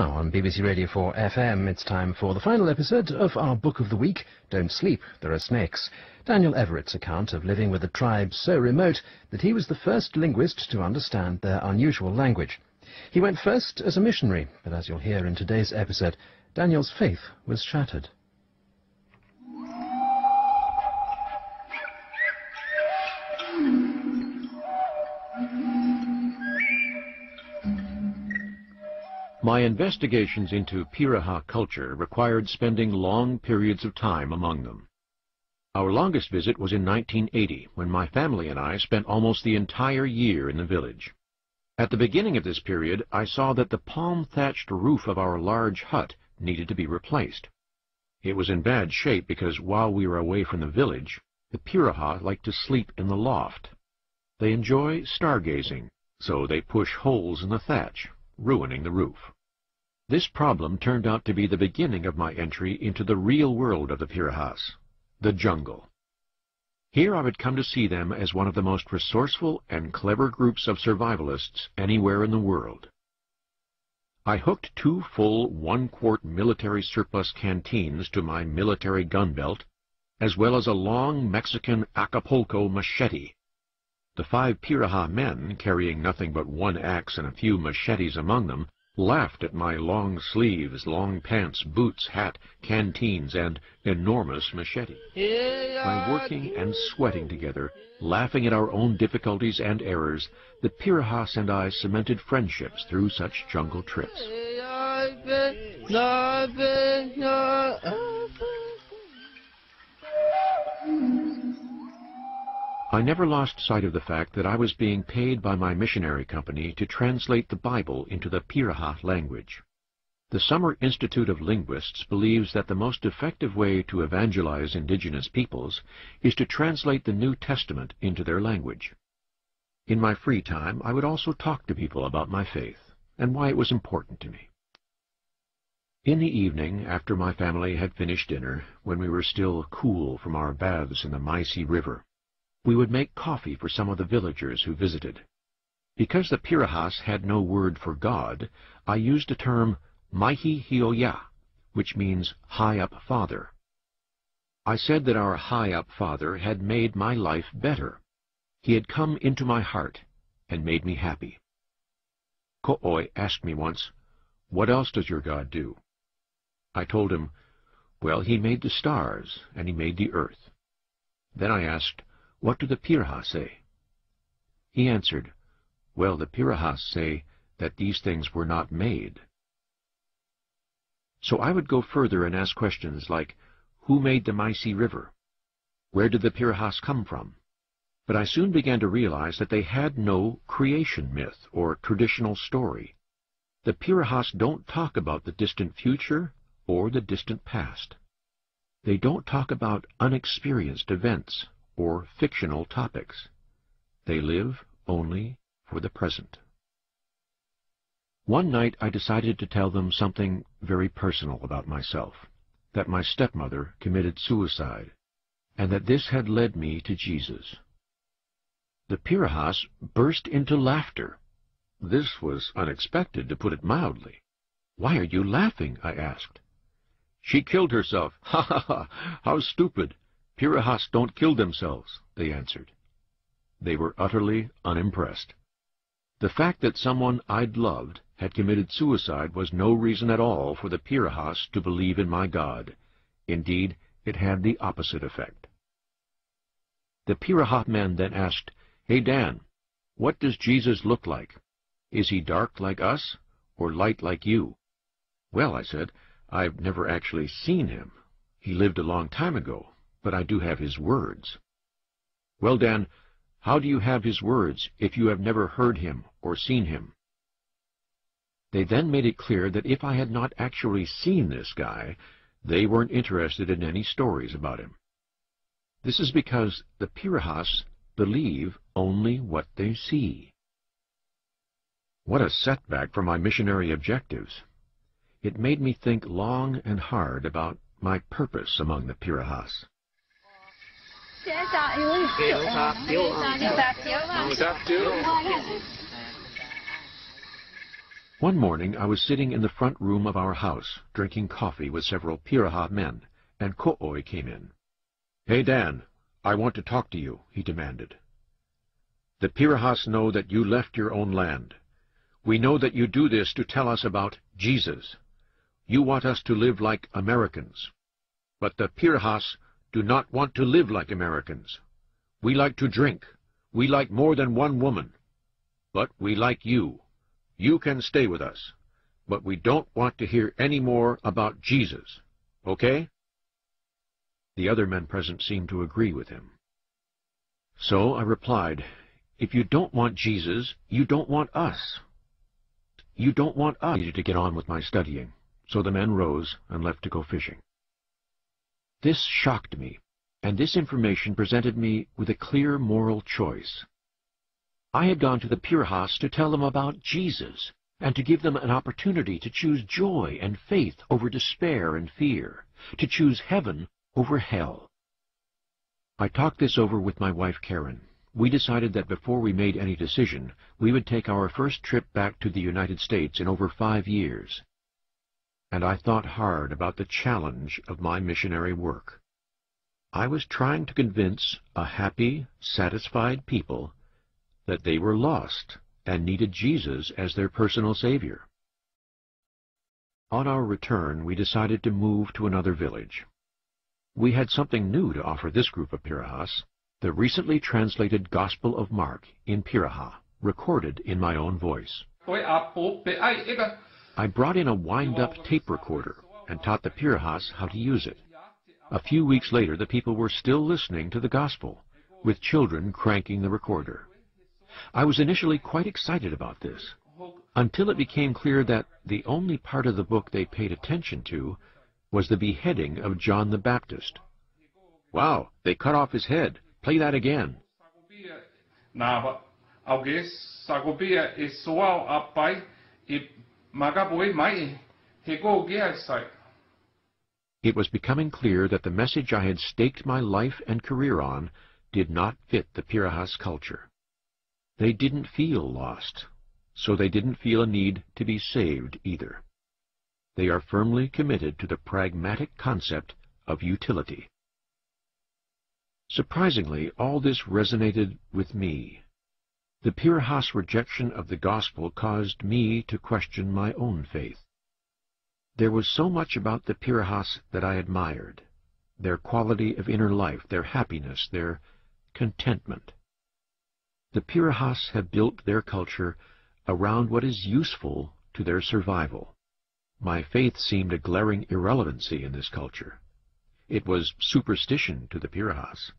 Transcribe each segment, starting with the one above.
Now, on BBC Radio 4 FM, it's time for the final episode of our Book of the Week, Don't Sleep, There Are Snakes. Daniel Everett's account of living with a tribe so remote that he was the first linguist to understand their unusual language. He went first as a missionary, but as you'll hear in today's episode, Daniel's faith was shattered. My investigations into Pirahã culture required spending long periods of time among them. Our longest visit was in 1980, when my family and I spent almost the entire year in the village. At the beginning of this period, I saw that the palm-thatched roof of our large hut needed to be replaced. It was in bad shape because while we were away from the village, the Pirahã like to sleep in the loft. They enjoy stargazing, so they push holes in the thatch, ruining the roof. This problem turned out to be the beginning of my entry into the real world of the Pirahãs, the jungle. Here I would come to see them as one of the most resourceful and clever groups of survivalists anywhere in the world. I hooked 2 full 1-quart military surplus canteens to my military gun belt, as well as a long Mexican Acapulco machete. The 5 Pirahã men, carrying nothing but 1 axe and a few machetes among them, laughed at my long sleeves, long pants, boots, hat, canteens, and enormous machete. By working and sweating together, laughing at our own difficulties and errors, the Pirahãs and I cemented friendships through such jungle trips. I never lost sight of the fact that I was being paid by my missionary company to translate the Bible into the Pirahã language. The Summer Institute of Linguists believes that the most effective way to evangelize indigenous peoples is to translate the New Testament into their language. In my free time, I would also talk to people about my faith and why it was important to me. In the evening, after my family had finished dinner, when we were still cool from our baths in the Maisi River, we would make coffee for some of the villagers who visited. Because the Pirahãs had no word for God, I used the term Maihi Hioya, which means high-up father. I said that our high-up father had made my life better. He had come into my heart and made me happy. Ko'oi asked me once, "What else does your God do?" I told him, "Well, he made the stars and he made the earth." Then I asked, "What do the Pirahã say?" He answered, "Well, the Pirahãs say that these things were not made." So I would go further and ask questions like, who made the Maisi River? Where did the Pirahãs come from? But I soon began to realize that they had no creation myth or traditional story. The Pirahãs don't talk about the distant future or the distant past. They don't talk about unexperienced events or fictional topics. They live only for the present. One night I decided to tell them something very personal about myself, that my stepmother committed suicide, and that this had led me to Jesus. The Pirahãs burst into laughter. This was unexpected, to put it mildly. "Why are you laughing?" I asked. "She killed herself. Ha ha ha! How stupid! Pirahãs don't kill themselves," they answered. They were utterly unimpressed. The fact that someone I'd loved had committed suicide was no reason at all for the Pirahãs to believe in my God. Indeed, it had the opposite effect. The Pirahã men then asked, "Hey, Dan, what does Jesus look like? Is he dark like us or light like you?" "Well," I said, "I've never actually seen him. He lived a long time ago, but I do have his words." "Well, Dan, how do you have his words if you have never heard him or seen him?" They then made it clear that if I had not actually seen this guy, they weren't interested in any stories about him. This is because the Pirahãs believe only what they see. What a setback for my missionary objectives. It made me think long and hard about my purpose among the Pirahãs. One morning I was sitting in the front room of our house, drinking coffee with several Pirahã men, and Ko'oi came in. "Hey, Dan, I want to talk to you," he demanded. "The Pirahãs know that you left your own land. We know that you do this to tell us about Jesus. You want us to live like Americans. But the Pirahãs do not want to live like Americans. We like to drink. We like more than one woman. But we like you. You can stay with us. But we don't want to hear any more about Jesus. Okay?" The other men present seemed to agree with him. So I replied, "If you don't want Jesus, you don't want us. You don't want us." I needed to get on with my studying, so the men rose and left to go fishing. This shocked me, and this information presented me with a clear moral choice. I had gone to the Pirahãs to tell them about Jesus, and to give them an opportunity to choose joy and faith over despair and fear, to choose heaven over hell. I talked this over with my wife Karen. We decided that before we made any decision, we would take our first trip back to the United States in over 5 years. And I thought hard about the challenge of my missionary work. I was trying to convince a happy, satisfied people that they were lost and needed Jesus as their personal Savior. On our return, we decided to move to another village. We had something new to offer this group of Pirahãs, the recently translated Gospel of Mark in Pirahã, recorded in my own voice. I brought in a wind-up tape recorder and taught the Pirahãs how to use it. A few weeks later, the people were still listening to the Gospel, with children cranking the recorder. I was initially quite excited about this, until it became clear that the only part of the book they paid attention to was the beheading of John the Baptist. "Wow, they cut off his head. Play that again." It was becoming clear that the message I had staked my life and career on did not fit the Pirahãs culture. They didn't feel lost, so they didn't feel a need to be saved either. They are firmly committed to the pragmatic concept of utility. Surprisingly, all this resonated with me. The Pirahãs' rejection of the gospel caused me to question my own faith. There was so much about the Pirahãs that I admired, their quality of inner life, their happiness, their contentment. The Pirahãs have built their culture around what is useful to their survival. My faith seemed a glaring irrelevancy in this culture. It was superstition to the Pirahãs,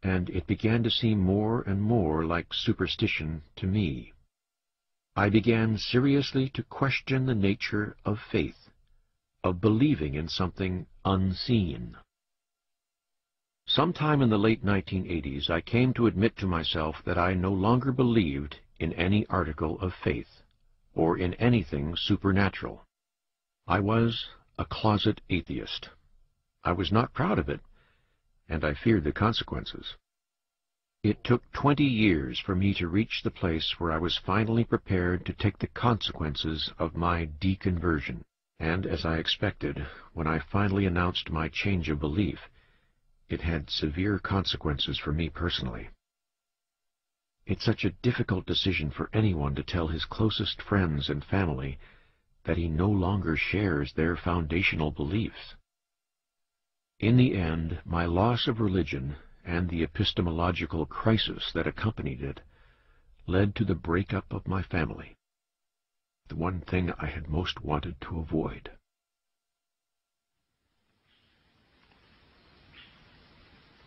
and it began to seem more and more like superstition to me. I began seriously to question the nature of faith, of believing in something unseen. Sometime in the late 1980s, I came to admit to myself that I no longer believed in any article of faith, or in anything supernatural. I was a closet atheist. I was not proud of it, and I feared the consequences. It took 20 years for me to reach the place where I was finally prepared to take the consequences of my deconversion. And, as I expected, when I finally announced my change of belief, it had severe consequences for me personally. It's such a difficult decision for anyone to tell his closest friends and family that he no longer shares their foundational beliefs. In the end, my loss of religion and the epistemological crisis that accompanied it led to the breakup of my family, the one thing I had most wanted to avoid.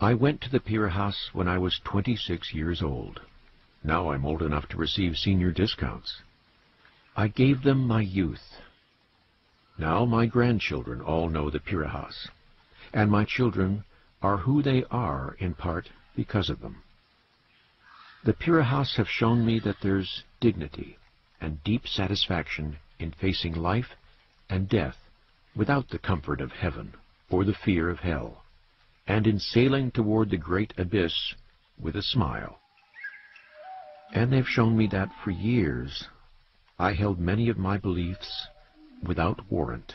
I went to the Pirahãs when I was 26 years old. Now I'm old enough to receive senior discounts. I gave them my youth. Now my grandchildren all know the Pirahãs, and my children are who they are in part because of them. The Pirahãs have shown me that there's dignity and deep satisfaction in facing life and death without the comfort of heaven or the fear of hell, and in sailing toward the great abyss with a smile. And they've shown me that for years I held many of my beliefs without warrant.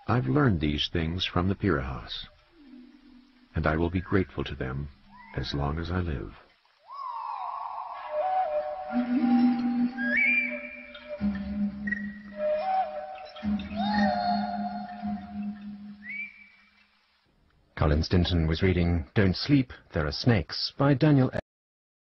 I've learned these things from the Pirahãs, and I will be grateful to them as long as I live. Colin Stinton was reading Don't Sleep, There Are Snakes by Daniel